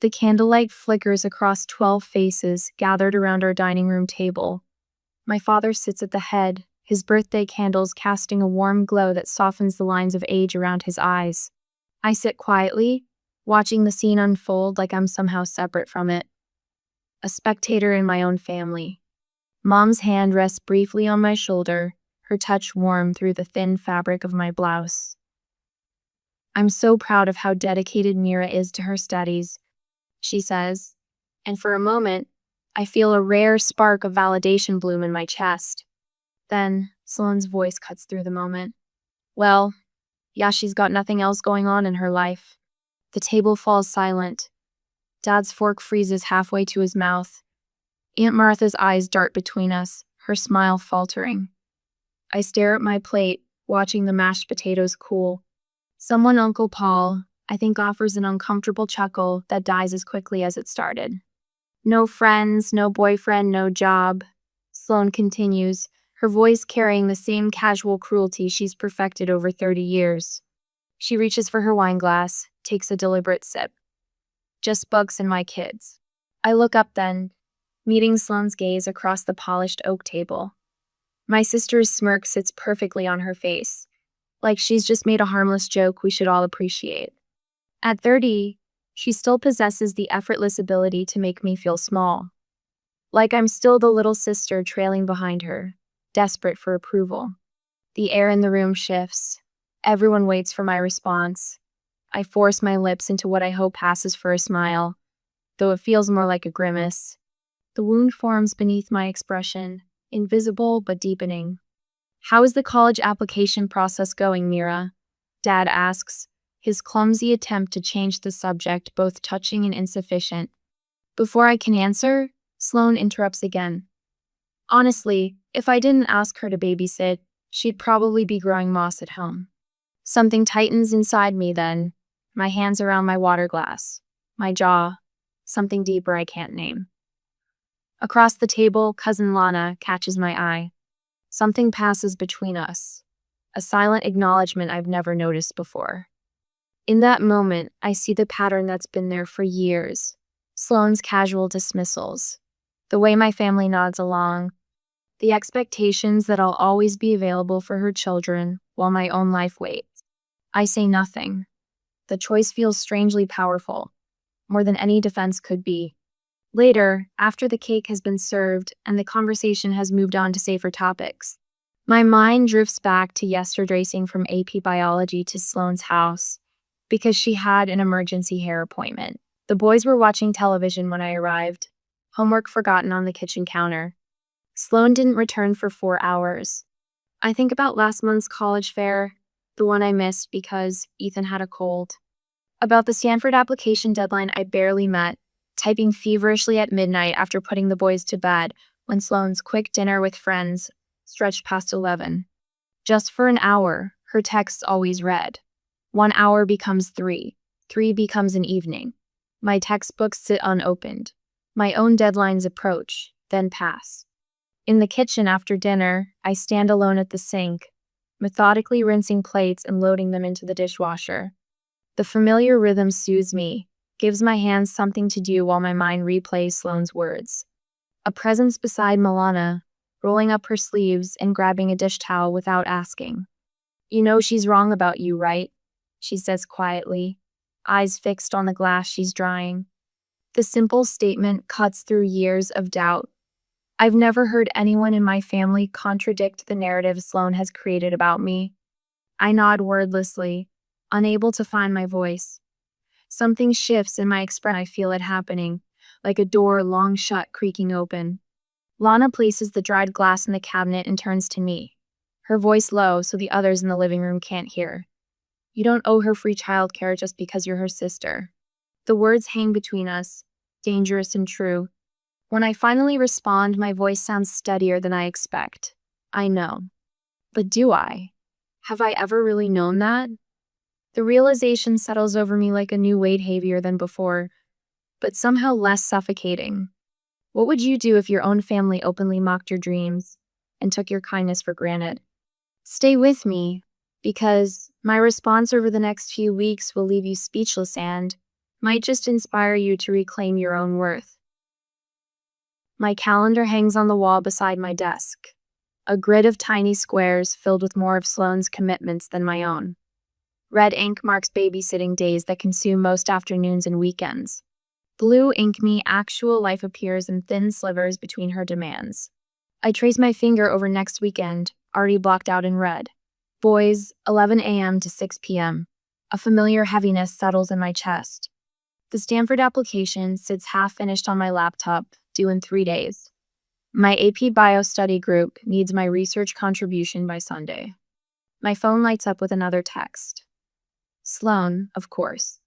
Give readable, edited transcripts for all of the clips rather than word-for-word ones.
The candlelight flickers across 12 faces gathered around our dining room table. My father sits at the head, his birthday candles casting a warm glow that softens the lines of age around his eyes. I sit quietly, watching the scene unfold like I'm somehow separate from it. A spectator in my own family. Mom's hand rests briefly on my shoulder, her touch warm through the thin fabric of my blouse. "I'm so proud of how dedicated Mira is to her studies," she says, and for a moment, I feel a rare spark of validation bloom in my chest. Then, Sloane's voice cuts through the moment. "Well, yeah, she's got nothing else going on in her life." The table falls silent. Dad's fork freezes halfway to his mouth. Aunt Martha's eyes dart between us, her smile faltering. I stare at my plate, watching the mashed potatoes cool. Someone Uncle Paul, I think, offers an uncomfortable chuckle that dies as quickly as it started. "No friends, no boyfriend, no job," Sloane continues, her voice carrying the same casual cruelty she's perfected over 30 years. She reaches for her wine glass, takes a deliberate sip. "Just books and my kids." I look up then, meeting Sloane's gaze across the polished oak table. My sister's smirk sits perfectly on her face, like she's just made a harmless joke we should all appreciate. At 30, she still possesses the effortless ability to make me feel small. Like I'm still the little sister trailing behind her, desperate for approval. The air in the room shifts. Everyone waits for my response. I force my lips into what I hope passes for a smile, though it feels more like a grimace. The wound forms beneath my expression, invisible but deepening. "How is the college application process going, Mira?" Dad asks, his clumsy attempt to change the subject both touching and insufficient. Before I can answer, Sloane interrupts again. "Honestly, if I didn't ask her to babysit, she'd probably be growing moss at home." Something tightens inside me then, my hands around my water glass, my jaw, something deeper I can't name. Across the table, Cousin Lana catches my eye. Something passes between us, a silent acknowledgement I've never noticed before. In that moment, I see the pattern that's been there for years. Sloane's casual dismissals, the way my family nods along, the expectations that I'll always be available for her children while my own life waits. I say nothing. The choice feels strangely powerful, more than any defense could be. Later, after the cake has been served and the conversation has moved on to safer topics, my mind drifts back to yesterday racing from AP Biology to Sloane's house because she had an emergency hair appointment. The boys were watching television when I arrived, homework forgotten on the kitchen counter. Sloane didn't return for 4 hours. I think about last month's college fair, the one I missed because Ethan had a cold. About the Stanford application deadline I barely met, typing feverishly at midnight after putting the boys to bed when Sloane's quick dinner with friends stretched past 11. Just for an hour, her texts always read. 1 hour becomes 3. 3 becomes an evening. My textbooks sit unopened. My own deadlines approach, then pass. In the kitchen after dinner, I stand alone at the sink, methodically rinsing plates and loading them into the dishwasher. The familiar rhythm soothes me, gives my hands something to do while my mind replays Sloane's words. A presence beside Milana, rolling up her sleeves and grabbing a dish towel without asking. "You know she's wrong about you, right?" she says quietly, eyes fixed on the glass she's drying. The simple statement cuts through years of doubt. I've never heard anyone in my family contradict the narrative Sloane has created about me. I nod wordlessly, unable to find my voice. Something shifts in my expression. I feel it happening, like a door long shut creaking open. Lana places the dried glass in the cabinet and turns to me, her voice low so the others in the living room can't hear. "You don't owe her free childcare just because you're her sister." The words hang between us, dangerous and true. When I finally respond, my voice sounds steadier than I expect. I know. But do I? Have I ever really known that? The realization settles over me like a new weight, heavier than before, but somehow less suffocating. What would you do if your own family openly mocked your dreams and took your kindness for granted? Stay with me, because my response over the next few weeks will leave you speechless and, might just inspire you to reclaim your own worth. My calendar hangs on the wall beside my desk, a grid of tiny squares filled with more of Sloane's commitments than my own. Red ink marks babysitting days that consume most afternoons and weekends. Blue ink me actual life appears in thin slivers between her demands. I trace my finger over next weekend, already blocked out in red. Boys, 11 a.m. to 6 p.m. A familiar heaviness settles in my chest. The Stanford application sits half-finished on my laptop, due in 3 days. My AP Bio study group needs my research contribution by Sunday. My phone lights up with another text. Sloane, of course.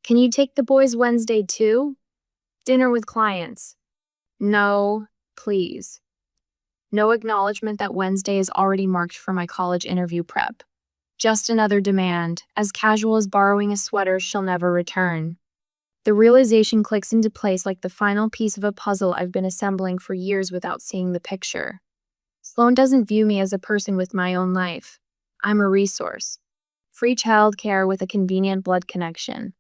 Can you take the boys Wednesday too? Dinner with clients. No, please. No acknowledgement that Wednesday is already marked for my college interview prep. Just another demand, as casual as borrowing a sweater she'll never return. The realization clicks into place like the final piece of a puzzle I've been assembling for years without seeing the picture. Sloane doesn't view me as a person with my own life. I'm a resource. Free childcare with a convenient blood connection.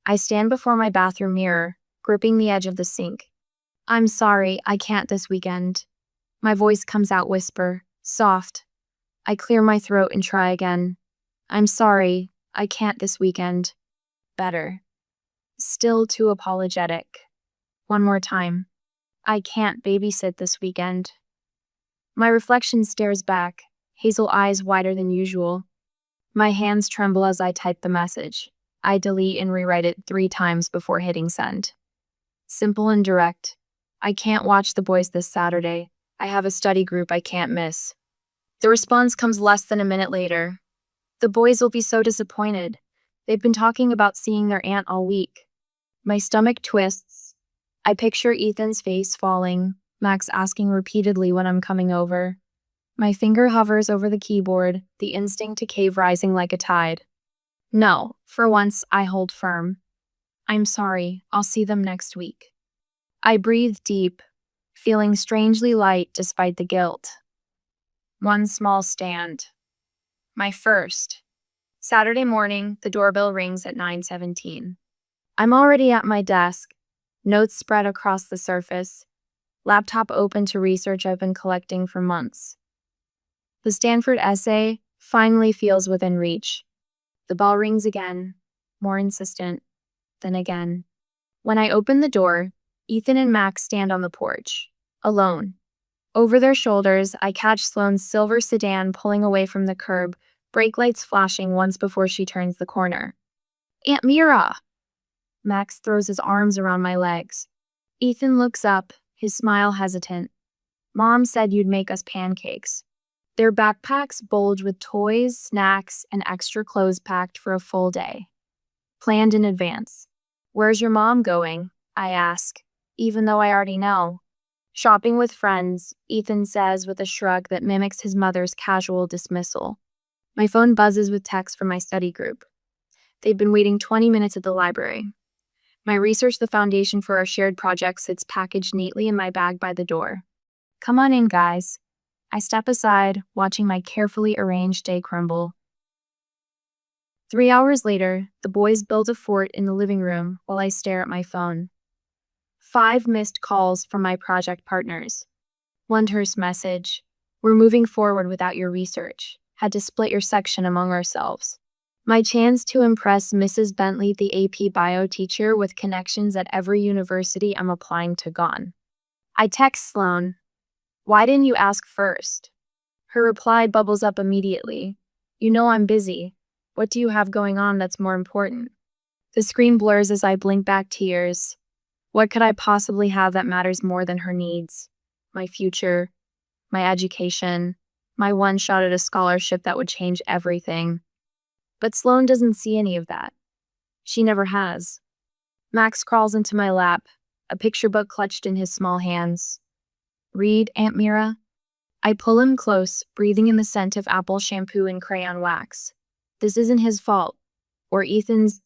I stand before my bathroom mirror, gripping the edge of the sink. I'm sorry, I can't this weekend. My voice comes out whisper, soft. I clear my throat and try again. I'm sorry, I can't this weekend. Better. Still too apologetic. One more time. I can't babysit this weekend. My reflection stares back, hazel eyes wider than usual. My hands tremble as I type the message. I delete and rewrite it 3 times before hitting send. Simple and direct. I can't watch the boys this Saturday. I have a study group I can't miss. The response comes less than a minute later. The boys will be so disappointed. They've been talking about seeing their aunt all week. My stomach twists. I picture Ethan's face falling, Max asking repeatedly when I'm coming over. My finger hovers over the keyboard, the instinct to cave rising like a tide. No, for once, I hold firm. I'm sorry, I'll see them next week. I breathe deep, feeling strangely light despite the guilt. One small stand. My first. Saturday morning, the doorbell rings at 9:17. I'm already at my desk, notes spread across the surface, laptop open to research I've been collecting for months. The Stanford essay finally feels within reach. The bell rings again, more insistent, then again. When I open the door, Ethan and Max stand on the porch, alone. Over their shoulders, I catch Sloane's silver sedan pulling away from the curb, brake lights flashing once before she turns the corner. Aunt Mira! Max throws his arms around my legs. Ethan looks up, his smile hesitant. Mom said you'd make us pancakes. Their backpacks bulge with toys, snacks, and extra clothes packed for a full day. Planned in advance. Where's your mom going? I ask, even though I already know. Shopping with friends, Ethan says with a shrug that mimics his mother's casual dismissal. My phone buzzes with texts from my study group. They've been waiting 20 minutes at the library. My research, the foundation for our shared project, sits packaged neatly in my bag by the door. Come on in, guys. I step aside, watching my carefully arranged day crumble. 3 hours later, the boys build a fort in the living room while I stare at my phone. 5 missed calls from my project partners. One terse message. We're moving forward without your research. Had to split your section among ourselves. My chance to impress Mrs. Bentley, the AP Bio teacher with connections at every university I'm applying to, gone. I text Sloane. Why didn't you ask first? Her reply bubbles up immediately. You know I'm busy. What do you have going on that's more important? The screen blurs as I blink back tears. What could I possibly have that matters more than her needs? My future, my education, my one shot at a scholarship that would change everything. But Sloane doesn't see any of that. She never has. Max crawls into my lap, a picture book clutched in his small hands. Read, Aunt Mira? I pull him close, breathing in the scent of apple shampoo and crayon wax. This isn't his fault, or Ethan's.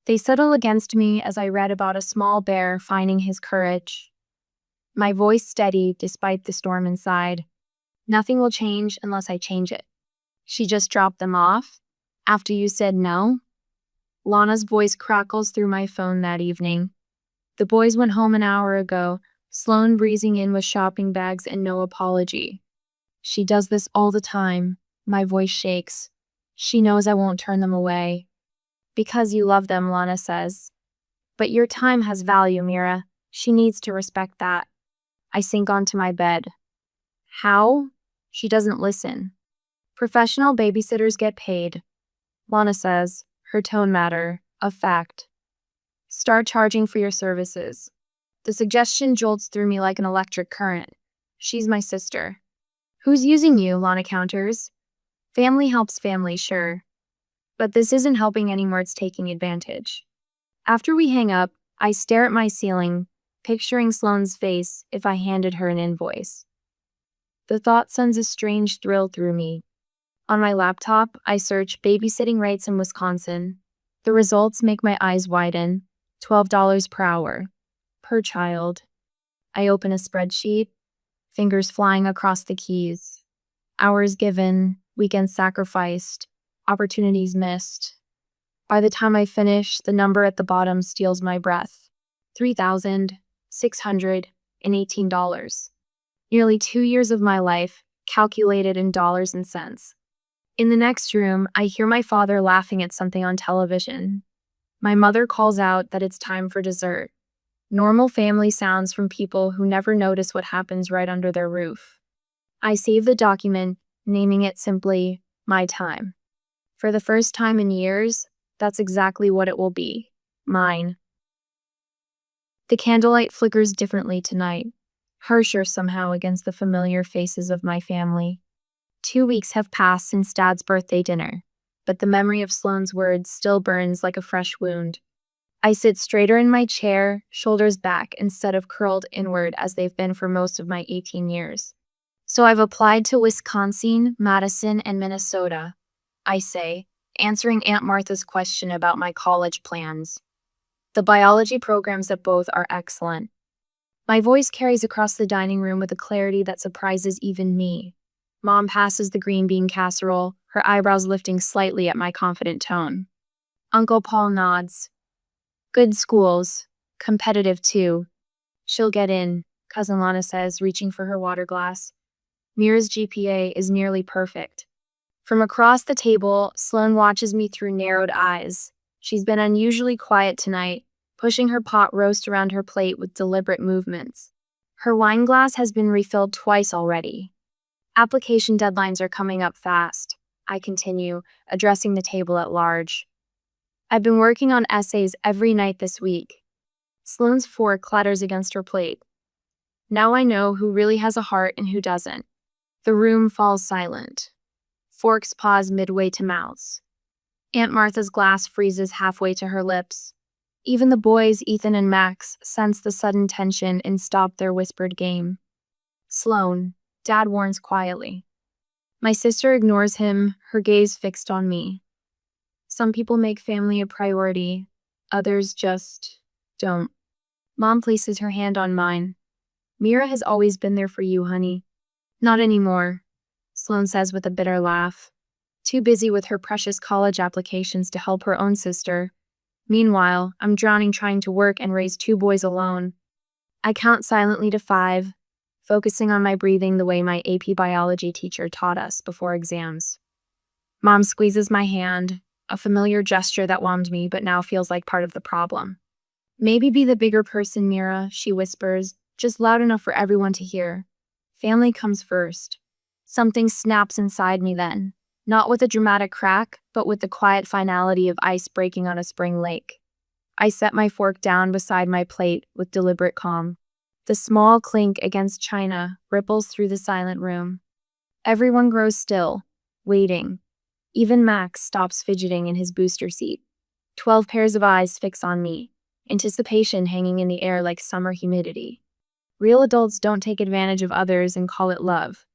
They settle against me as I read about a small bear finding his courage. My voice steady despite the storm inside. Nothing will change unless I change it. She just dropped them off? After you said no? Lana's voice crackles through my phone that evening. The boys went home an hour ago, Sloan breezing in with shopping bags and no apology. She does this all the time. My voice shakes. She knows I won't turn them away. Because you love them, Lana says. But your time has value, Mira. She needs to respect that. I sink onto my bed. How? She doesn't listen. Professional babysitters get paid, Lana says, her tone matter of fact. Start charging for your services. The suggestion jolts through me like an electric current. She's my sister. Who's using you? Lana counters. Family helps family, sure. But this isn't helping anymore, it's taking advantage. After we hang up, I stare at my ceiling, picturing Sloane's face if I handed her an invoice. The thought sends a strange thrill through me. On my laptop, I search babysitting rates in Wisconsin. The results make my eyes widen. $12 per hour. Per child. I open a spreadsheet, fingers flying across the keys. Hours given, weekends sacrificed, opportunities missed. By the time I finish, the number at the bottom steals my breath. $3,618. Nearly 2 years of my life, calculated in dollars and cents. In the next room, I hear my father laughing at something on television. My mother calls out that it's time for dessert. Normal family sounds from people who never notice what happens right under their roof. I save the document, naming it simply, My Time. For the first time in years, that's exactly what it will be. Mine. The candlelight flickers differently tonight, harsher somehow against the familiar faces of my family. 2 weeks have passed since Dad's birthday dinner, but the memory of Sloane's words still burns like a fresh wound. I sit straighter in my chair, shoulders back instead of curled inward as they've been for most of my 18 years. So I've applied to Wisconsin, Madison, and Minnesota, I say, answering Aunt Martha's question about my college plans. The biology programs at both are excellent. My voice carries across the dining room with a clarity that surprises even me. Mom passes the green bean casserole, her eyebrows lifting slightly at my confident tone. Uncle Paul nods. Good schools. Competitive, too. She'll get in, Cousin Lana says, reaching for her water glass. Mira's GPA is nearly perfect. From across the table, Sloane watches me through narrowed eyes. She's been unusually quiet tonight, pushing her pot roast around her plate with deliberate movements. Her wine glass has been refilled twice already. Application deadlines are coming up fast, I continue, addressing the table at large. I've been working on essays every night this week. Sloane's fork clatters against her plate. Now I know who really has a heart and who doesn't. The room falls silent. Forks pause midway to mouths. Aunt Martha's glass freezes halfway to her lips. Even the boys, Ethan and Max, sense the sudden tension and stop their whispered game. Sloane, Dad warns quietly. My sister ignores him, her gaze fixed on me. Some people make family a priority, others just don't. Mom places her hand on mine. Mira has always been there for you, honey. Not anymore, Sloane says with a bitter laugh. Too busy with her precious college applications to help her own sister. Meanwhile, I'm drowning trying to work and raise 2 boys alone. I count silently to 5, focusing on my breathing the way my AP biology teacher taught us before exams. Mom squeezes my hand, a familiar gesture that whelmed me but now feels like part of the problem. Maybe be the bigger person, Mira, she whispers, just loud enough for everyone to hear. Family comes first. Something snaps inside me then, not with a dramatic crack, but with the quiet finality of ice breaking on a spring lake. I set my fork down beside my plate with deliberate calm. The small clink against china ripples through the silent room. Everyone grows still, waiting. Even Max stops fidgeting in his booster seat. 12 pairs of eyes fix on me, anticipation hanging in the air like summer humidity. Real adults don't take advantage of others and call it love.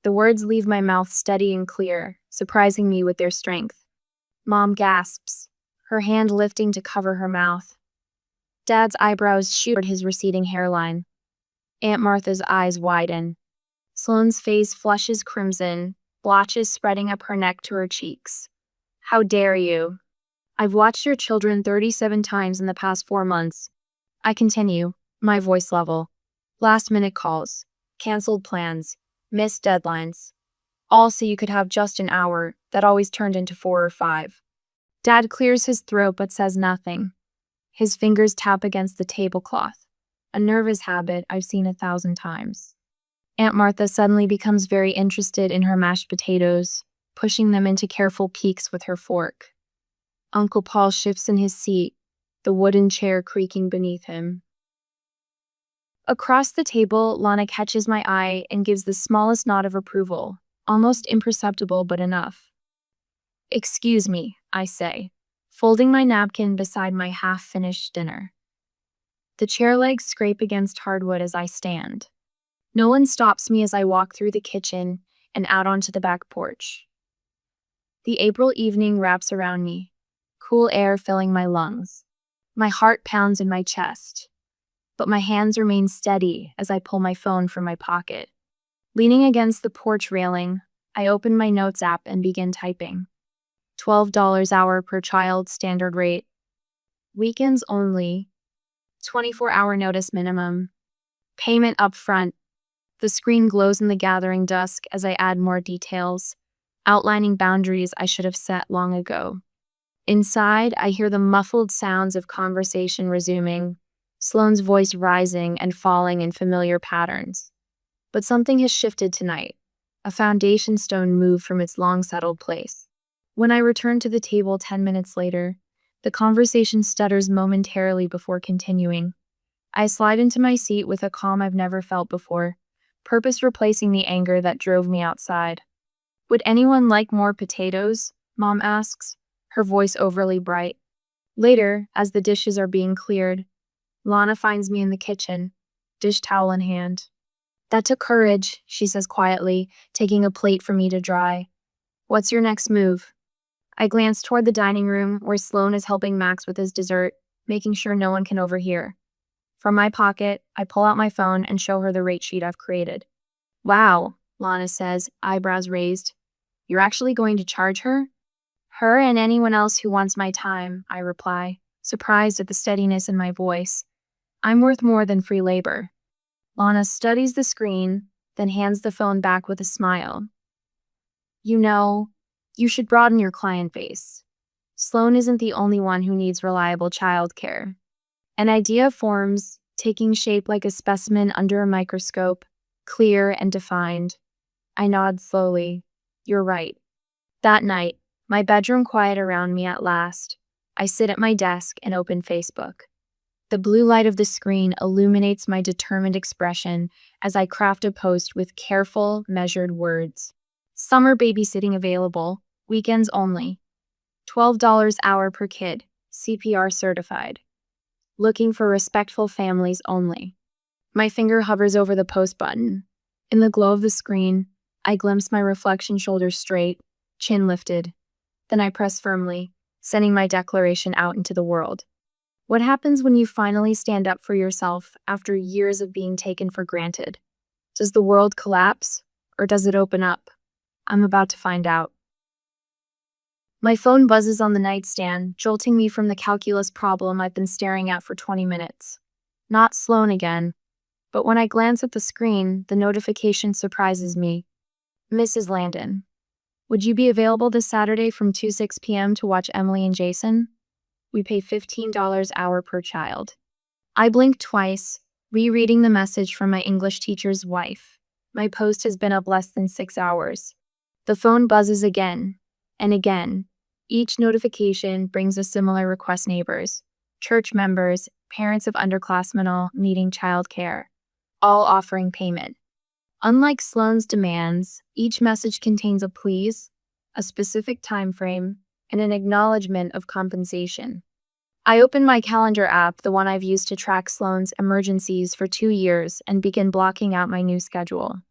The words leave my mouth steady and clear, surprising me with their strength. Mom gasps, her hand lifting to cover her mouth. Dad's eyebrows shoot at his receding hairline. Aunt Martha's eyes widen. Sloane's face flushes crimson, blotches spreading up her neck to her cheeks. How dare you? I've watched your children 37 times in the past 4 months. I continue, my voice level. Last-minute calls, canceled plans, missed deadlines. All so you could have just an hour that always turned into 4 or 5. Dad clears his throat but says nothing. His fingers tap against the tablecloth, a nervous habit I've seen 1,000 times. Aunt Martha suddenly becomes very interested in her mashed potatoes, pushing them into careful peeks with her fork. Uncle Paul shifts in his seat, the wooden chair creaking beneath him. Across the table, Lana catches my eye and gives the smallest nod of approval, almost imperceptible but enough. "Excuse me," I say, folding my napkin beside my half-finished dinner. The chair legs scrape against hardwood as I stand. No one stops me as I walk through the kitchen and out onto the back porch. The April evening wraps around me, cool air filling my lungs. My heart pounds in my chest, but my hands remain steady as I pull my phone from my pocket. Leaning against the porch railing, I open my notes app and begin typing. $12 hour per child standard rate. Weekends only. 24-hour notice minimum. Payment up front. The screen glows in the gathering dusk as I add more details, outlining boundaries I should have set long ago. Inside, I hear the muffled sounds of conversation resuming, Sloane's voice rising and falling in familiar patterns. But something has shifted tonight. A foundation stone moved from its long-settled place. When I return to the table 10 minutes later, the conversation stutters momentarily before continuing. I slide into my seat with a calm I've never felt before, purpose replacing the anger that drove me outside. "Would anyone like more potatoes?" Mom asks, her voice overly bright. Later, as the dishes are being cleared, Lana finds me in the kitchen, dish towel in hand. "That took courage," she says quietly, taking a plate for me to dry. "What's your next move?" I glance toward the dining room where Sloane is helping Max with his dessert, making sure no one can overhear. From my pocket, I pull out my phone and show her the rate sheet I've created. "Wow," Lana says, eyebrows raised. "You're actually going to charge her?" "Her and anyone else who wants my time," I reply, surprised at the steadiness in my voice. "I'm worth more than free labor." Lana studies the screen, then hands the phone back with a smile. "You know, you should broaden your client base. Sloane isn't the only one who needs reliable childcare." An idea forms, taking shape like a specimen under a microscope, clear and defined. I nod slowly. You're right. That night, my bedroom quiet around me at last. I sit at my desk and open Facebook. The blue light of the screen illuminates my determined expression as I craft a post with careful, measured words. Summer babysitting available, weekends only. $12 hour per kid, CPR certified. Looking for respectful families only. My finger hovers over the post button. In the glow of the screen, I glimpse my reflection, shoulders straight, chin lifted. Then I press firmly, sending my declaration out into the world. What happens when you finally stand up for yourself after years of being taken for granted? Does the world collapse, or does it open up? I'm about to find out. My phone buzzes on the nightstand, jolting me from the calculus problem I've been staring at for 20 minutes. Not Sloane again, but when I glance at the screen, the notification surprises me. "Mrs. Landon, would you be available this Saturday from 2 to 6 p.m. to watch Emily and Jason? We pay $15 hour per child." I blink twice, rereading the message from my English teacher's wife. My post has been up less than 6 hours. The phone buzzes again and again. Each notification brings a similar request: neighbors, church members, parents of underclassmen needing childcare, all offering payment. Unlike Sloane's demands, each message contains a please, a specific time frame, and an acknowledgement of compensation. I open my calendar app, the one I've used to track Sloane's emergencies for 2 years, and begin blocking out my new schedule.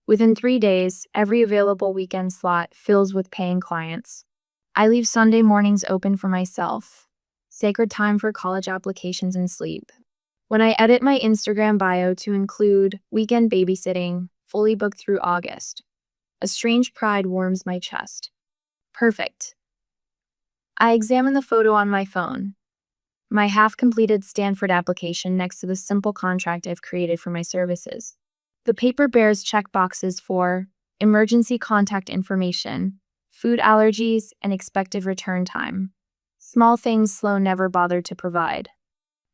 Within 3 days, every available weekend slot fills with paying clients. I leave Sunday mornings open for myself, sacred time for college applications and sleep. When I edit my Instagram bio to include weekend babysitting, fully booked through August, a strange pride warms my chest. Perfect. I examine the photo on my phone, my half-completed Stanford application next to the simple contract I've created for my services. The paper bears checkboxes for emergency contact information, food allergies, and expected return time. Small things Sloan never bothered to provide.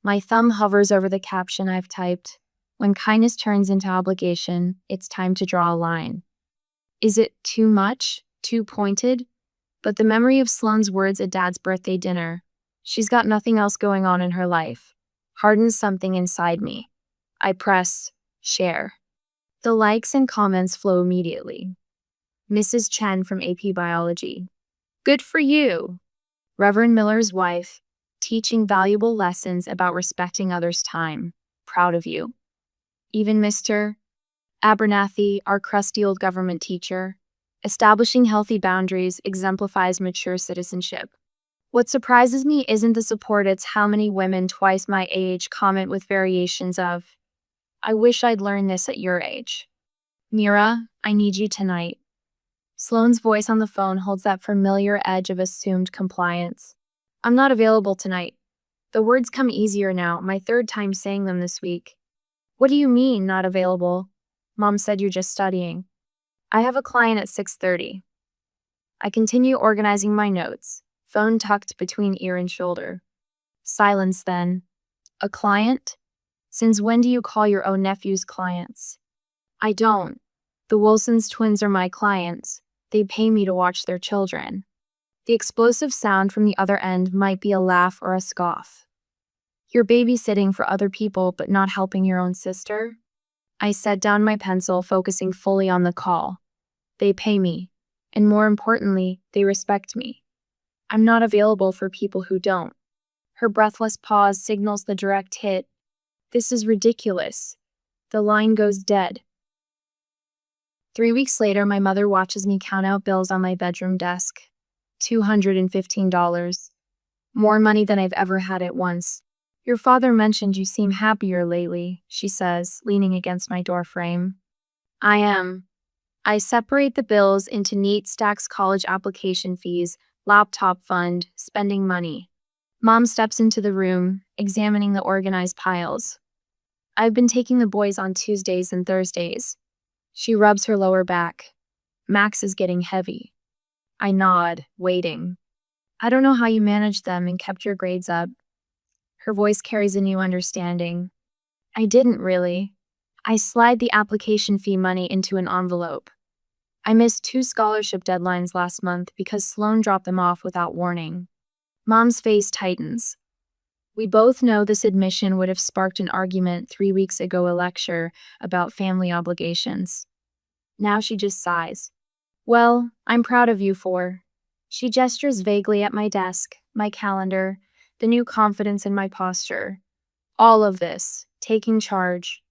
My thumb hovers over the caption I've typed. When kindness turns into obligation, it's time to draw a line. Is it too much? Too pointed? But the memory of Sloane's words at Dad's birthday dinner, she's got nothing else going on in her life, hardens something inside me. I press share. The likes and comments flow immediately. Mrs. Chen from AP Biology. Good for you. Reverend Miller's wife, teaching valuable lessons about respecting others' time. Proud of you. Even Mr. Abernathy, our crusty old government teacher, establishing healthy boundaries exemplifies mature citizenship. What surprises me isn't the support, it's how many women twice my age comment with variations of, I wish I'd learned this at your age. Mira, I need you tonight. Sloane's voice on the phone holds that familiar edge of assumed compliance. I'm not available tonight. The words come easier now, my third time saying them this week. What do you mean, not available? Mom said you're just studying. I have a client at 6:30. I continue organizing my notes, phone tucked between ear and shoulder. Silence then. A client? Since when do you call your own nephews clients? I don't. The Wilsons twins are my clients. They pay me to watch their children. The explosive sound from the other end might be a laugh or a scoff. You're babysitting for other people but not helping your own sister? I set down my pencil, focusing fully on the call. They pay me, and more importantly, they respect me. I'm not available for people who don't. Her breathless pause signals the direct hit. This is ridiculous. The line goes dead. 3 weeks later, my mother watches me count out bills on my bedroom desk. $215. More money than I've ever had at once. Your father mentioned you seem happier lately, she says, leaning against my doorframe. I am. I separate the bills into neat stacks: college application fees, laptop fund, spending money. Mom steps into the room, examining the organized piles. I've been taking the boys on Tuesdays and Thursdays. She rubs her lower back. Max is getting heavy. I nod, waiting. I don't know how you managed them and kept your grades up. Her voice carries a new understanding. I didn't really. I slide the application fee money into an envelope. I missed 2 scholarship deadlines last month because Sloan dropped them off without warning. Mom's face tightens. We both know this admission would have sparked an argument 3 weeks ago, a lecture about family obligations. Now she just sighs. Well, I'm proud of you for. She gestures vaguely at my desk, my calendar, the new confidence in my posture. All of this, taking charge.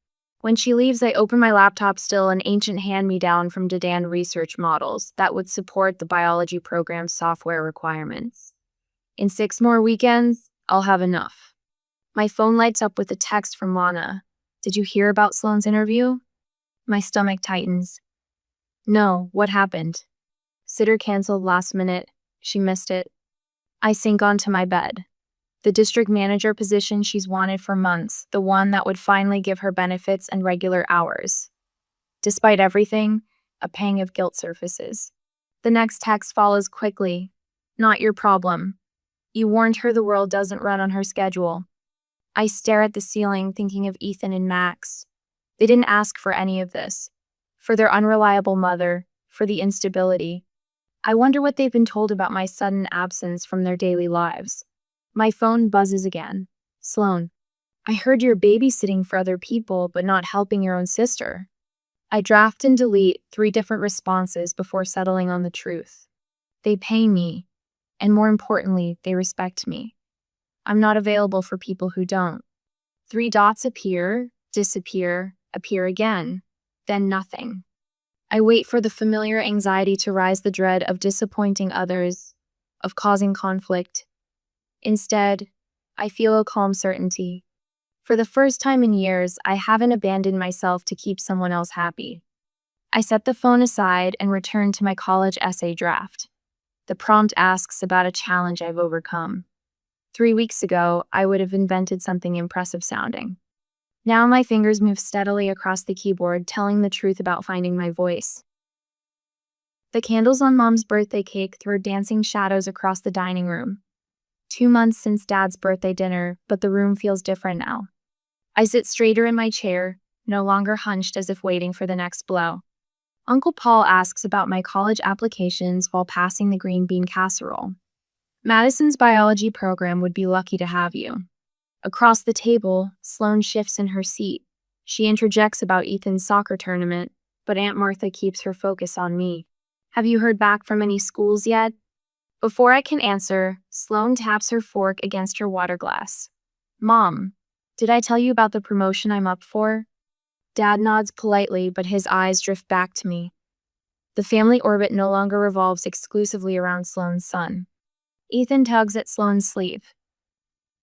When she leaves, I open my laptop, still an ancient hand-me-down from Dedan Research Models that would support the biology program's software requirements. In 6 more weekends, I'll have enough. My phone lights up with a text from Lana. Did you hear about Sloane's interview? My stomach tightens. No, what happened? Sitter canceled last minute. She missed it. I sink onto my bed. The district manager position she's wanted for months, the one that would finally give her benefits and regular hours. Despite everything, a pang of guilt surfaces. The next text follows quickly. Not your problem. You warned her the world doesn't run on her schedule. I stare at the ceiling, thinking of Ethan and Max. They didn't ask for any of this. For their unreliable mother, for the instability. I wonder what they've been told about my sudden absence from their daily lives. My phone buzzes again. Sloan, I heard you're babysitting for other people but not helping your own sister. I draft and delete 3 different responses before settling on the truth. They pay me, and more importantly, they respect me. I'm not available for people who don't. 3 dots appear, disappear, appear again, then nothing. I wait for the familiar anxiety to rise, the dread of disappointing others, of causing conflict. Instead, I feel a calm certainty. For the first time in years, I haven't abandoned myself to keep someone else happy. I set the phone aside and return to my college essay draft. The prompt asks about a challenge I've overcome. 3 weeks ago, I would have invented something impressive sounding. Now my fingers move steadily across the keyboard, telling the truth about finding my voice. The candles on Mom's birthday cake throw dancing shadows across the dining room. 2 months since Dad's birthday dinner, but the room feels different now. I sit straighter in my chair, no longer hunched as if waiting for the next blow. Uncle Paul asks about my college applications while passing the green bean casserole. Madison's biology program would be lucky to have you. Across the table, Sloane shifts in her seat. She interjects about Ethan's soccer tournament, but Aunt Martha keeps her focus on me. Have you heard back from any schools yet? Before I can answer, Sloane taps her fork against her water glass. Mom, did I tell you about the promotion I'm up for? Dad nods politely, but his eyes drift back to me. The family orbit no longer revolves exclusively around Sloane's son. Ethan tugs at Sloane's sleeve.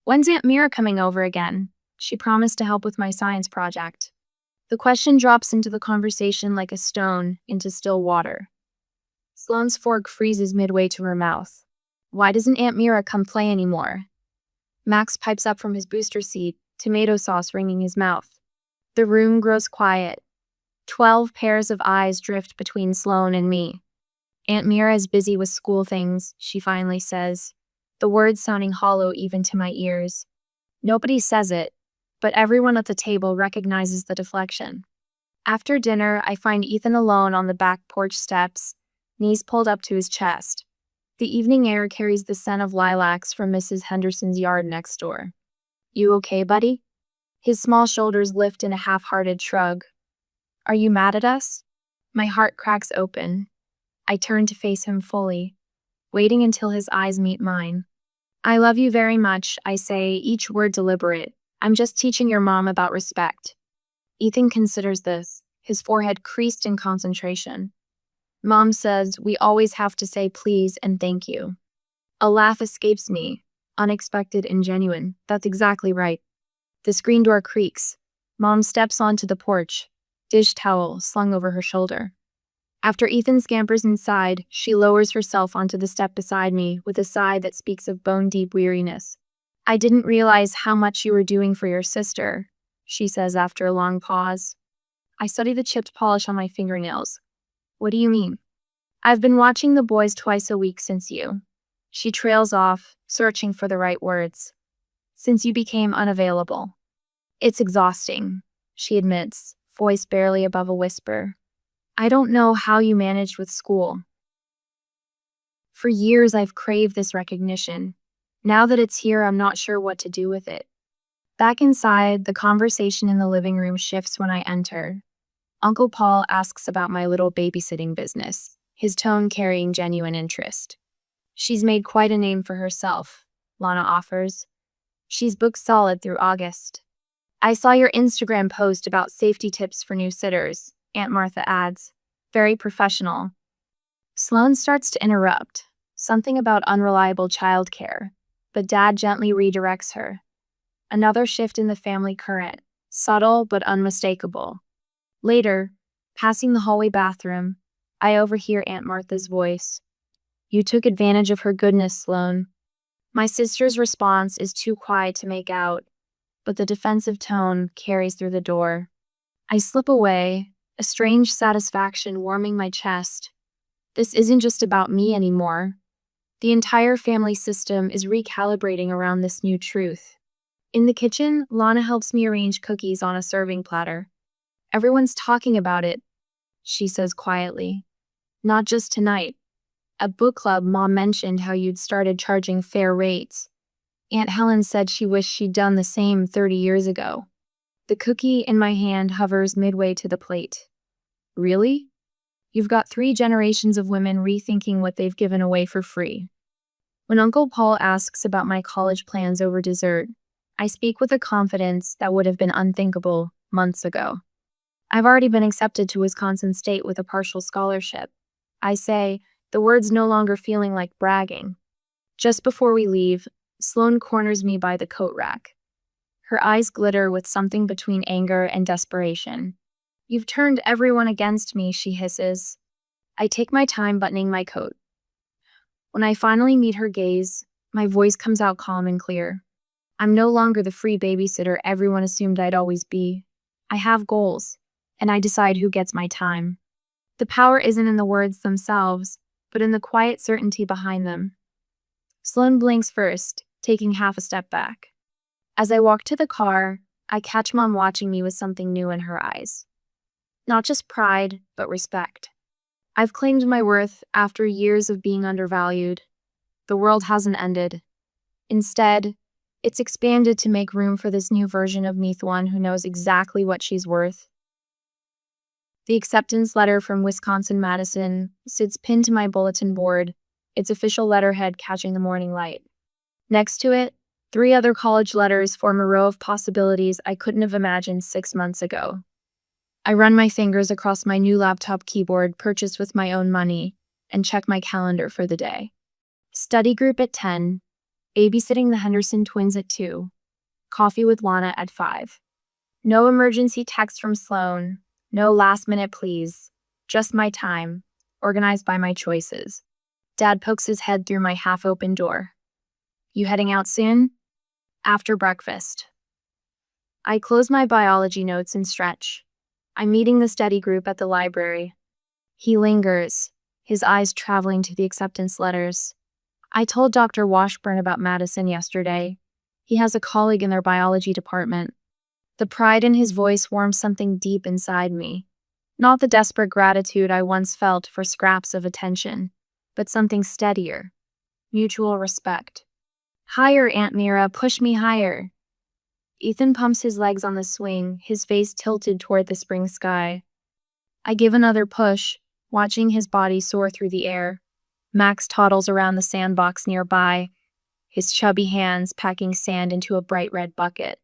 When's Aunt Mira coming over again? She promised to help with my science project. The question drops into the conversation like a stone into still water. Sloane's fork freezes midway to her mouth. Why doesn't Aunt Mira come play anymore? Max pipes up from his booster seat, tomato sauce ringing his mouth. The room grows quiet. 12 pairs of eyes drift between Sloane and me. Aunt Mira is busy with school things, she finally says, the words sounding hollow even to my ears. Nobody says it, but everyone at the table recognizes the deflection. After dinner, I find Ethan alone on the back porch steps, knees pulled up to his chest. The evening air carries the scent of lilacs from Mrs. Henderson's yard next door. You okay, buddy? His small shoulders lift in a half-hearted shrug. Are you mad at us? My heart cracks open. I turn to face him fully, waiting until his eyes meet mine. I love you very much, I say, each word deliberate. I'm just teaching your mom about respect. Ethan considers this, his forehead creased in concentration. Mom says we always have to say please and thank you. A laugh escapes me, unexpected and genuine. That's exactly right. The screen door creaks. Mom steps onto the porch, dish towel slung over her shoulder. After Ethan scampers inside, she lowers herself onto the step beside me with a sigh that speaks of bone-deep weariness. I didn't realize how much you were doing for your sister, she says after a long pause. I study the chipped polish on my fingernails. What do you mean? I've been watching the boys twice a week since you. She trails off, searching for the right words. Since you became unavailable. It's exhausting, she admits, voice barely above a whisper. I don't know how you managed with school. For years, I've craved this recognition. Now that it's here, I'm not sure what to do with it. Back inside, the conversation in the living room shifts when I enter. Uncle Paul asks about my little babysitting business, his tone carrying genuine interest. She's made quite a name for herself, Lana offers. She's booked solid through August. I saw your Instagram post about safety tips for new sitters, Aunt Martha adds. Very professional. Sloane starts to interrupt, something about unreliable childcare, but Dad gently redirects her. Another shift in the family current, subtle but unmistakable. Later, passing the hallway bathroom, I overhear Aunt Martha's voice. You took advantage of her goodness, Sloane. My sister's response is too quiet to make out, but the defensive tone carries through the door. I slip away, a strange satisfaction warming my chest. This isn't just about me anymore. The entire family system is recalibrating around this new truth. In the kitchen, Lana helps me arrange cookies on a serving platter. Everyone's talking about it, she says quietly. Not just tonight. At book club, Mom mentioned how you'd started charging fair rates. Aunt Helen said she wished she'd done the same 30 years ago. The cookie in my hand hovers midway to the plate. Really? You've got 3 generations of women rethinking what they've given away for free. When Uncle Paul asks about my college plans over dessert, I speak with a confidence that would have been unthinkable months ago. I've already been accepted to Wisconsin State with a partial scholarship. I say, the words no longer feeling like bragging. Just before we leave, Sloane corners me by the coat rack. Her eyes glitter with something between anger and desperation. You've turned everyone against me, she hisses. I take my time buttoning my coat. When I finally meet her gaze, my voice comes out calm and clear. I'm no longer the free babysitter everyone assumed I'd always be. I have goals, and I decide who gets my time. The power isn't in the words themselves, but in the quiet certainty behind them. Sloane blinks first, taking half a step back. As I walk to the car, I catch Mom watching me with something new in her eyes. Not just pride, but respect. I've claimed my worth after years of being undervalued. The world hasn't ended. Instead, it's expanded to make room for this new version of me, one who knows exactly what she's worth. The acceptance letter from Wisconsin-Madison sits pinned to my bulletin board, its official letterhead catching the morning light. Next to it, 3 other college letters form a row of possibilities I couldn't have imagined 6 months ago. I run my fingers across my new laptop keyboard purchased with my own money and check my calendar for the day. Study group at 10, babysitting the Henderson twins at 2, coffee with Lana at 5. No emergency text from Sloane, no last-minute please, just my time, organized by my choices. Dad pokes his head through my half-open door. You heading out soon? After breakfast. I close my biology notes and stretch. I'm meeting the study group at the library. He lingers, his eyes traveling to the acceptance letters. I told Dr. Washburn about Madison yesterday. He has a colleague in their biology department. The pride in his voice warms something deep inside me. Not the desperate gratitude I once felt for scraps of attention, but something steadier. Mutual respect. Higher, Aunt Mira, push me higher. Ethan pumps his legs on the swing, his face tilted toward the spring sky. I give another push, watching his body soar through the air. Max toddles around the sandbox nearby, his chubby hands packing sand into a bright red bucket.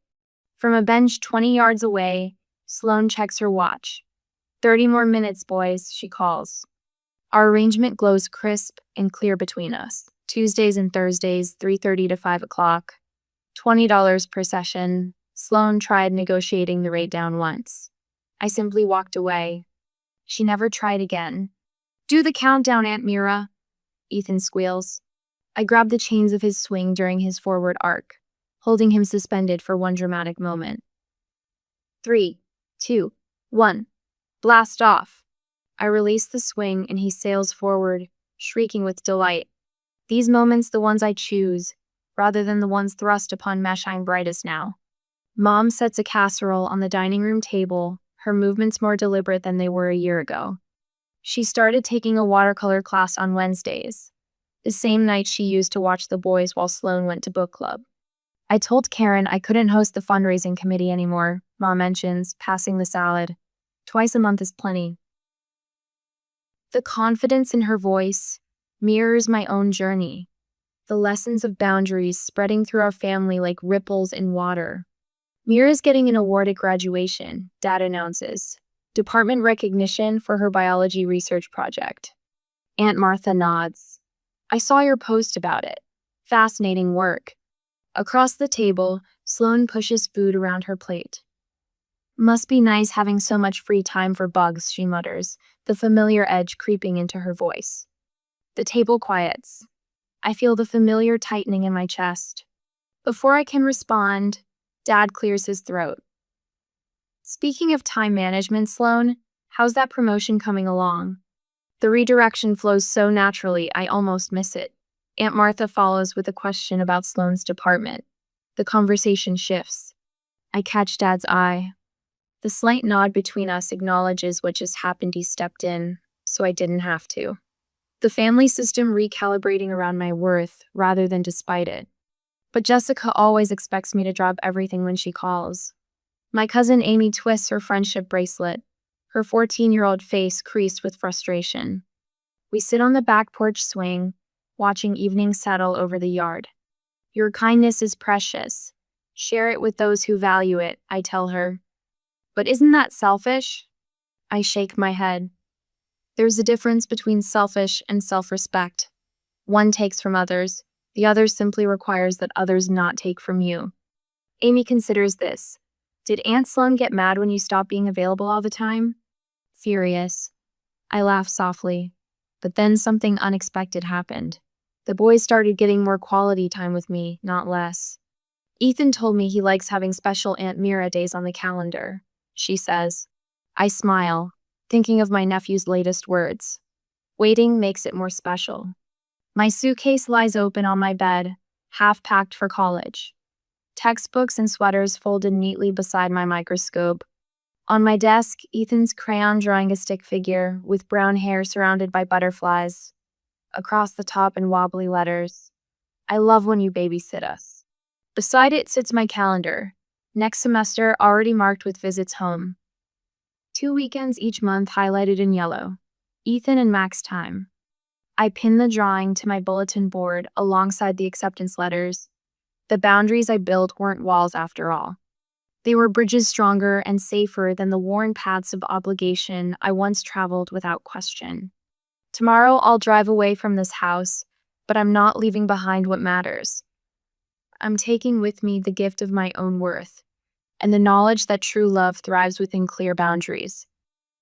From a bench 20 yards away, Sloane checks her watch. 30 more minutes, boys, she calls. Our arrangement glows crisp and clear between us. Tuesdays and Thursdays, 3:30 to 5 o'clock. $20 per session. Sloane tried negotiating the rate down once. I simply walked away. She never tried again. Do the countdown, Aunt Mira, Ethan squeals. I grab the chains of his swing during his forward arc, holding him suspended for one dramatic moment. 3, 2, 1. Blast off. I release the swing and he sails forward, shrieking with delight. These moments, the ones I choose, rather than the ones thrust upon me, shine brightest now. Mom sets a casserole on the dining room table, her movements more deliberate than they were a year ago. She started taking a watercolor class on Wednesdays, the same night she used to watch the boys while Sloane went to book club. I told Karen I couldn't host the fundraising committee anymore, Mom mentions, passing the salad. Twice a month is plenty. The confidence in her voice mirrors my own journey. The lessons of boundaries spreading through our family like ripples in water. Mira's getting an award at graduation, Dad announces. Department recognition for her biology research project. Aunt Martha nods. I saw your post about it. Fascinating work. Across the table, Sloane pushes food around her plate. Must be nice having so much free time for bugs, she mutters, the familiar edge creeping into her voice. The table quiets. I feel the familiar tightening in my chest. Before I can respond, Dad clears his throat. Speaking of time management, Sloane, how's that promotion coming along? The redirection flows so naturally, I almost miss it. Aunt Martha follows with a question about Sloane's department. The conversation shifts. I catch Dad's eye. The slight nod between us acknowledges what just happened. He stepped in, so I didn't have to. The family system recalibrating around my worth rather than despite it. But Jessica always expects me to drop everything when she calls. My cousin Amy twists her friendship bracelet, her 14-year-old face creased with frustration. We sit on the back porch swing, watching evening settle over the yard. Your kindness is precious. Share it with those who value it, I tell her. But isn't that selfish? I shake my head. There's a difference between selfish and self-respect. One takes from others, the other simply requires that others not take from you. Amy considers this. Did Aunt Sloane get mad when you stopped being available all the time? Furious. I laugh softly. But then something unexpected happened. The boys started getting more quality time with me, not less. Ethan told me he likes having special Aunt Mira days on the calendar, she says. I smile, thinking of my nephew's latest words. Waiting makes it more special. My suitcase lies open on my bed, half packed for college. Textbooks and sweaters folded neatly beside my microscope. On my desk, Ethan's crayon drawing a stick figure with brown hair surrounded by butterflies. Across the top in wobbly letters, I love when you babysit us. Beside it sits my calendar, next semester already marked with visits home. 2 weekends each month highlighted in yellow. Ethan and Max time. I pin the drawing to my bulletin board alongside the acceptance letters. The boundaries I built weren't walls after all. They were bridges stronger and safer than the worn paths of obligation I once traveled without question. Tomorrow I'll drive away from this house, but I'm not leaving behind what matters. I'm taking with me the gift of my own worth, and the knowledge that true love thrives within clear boundaries.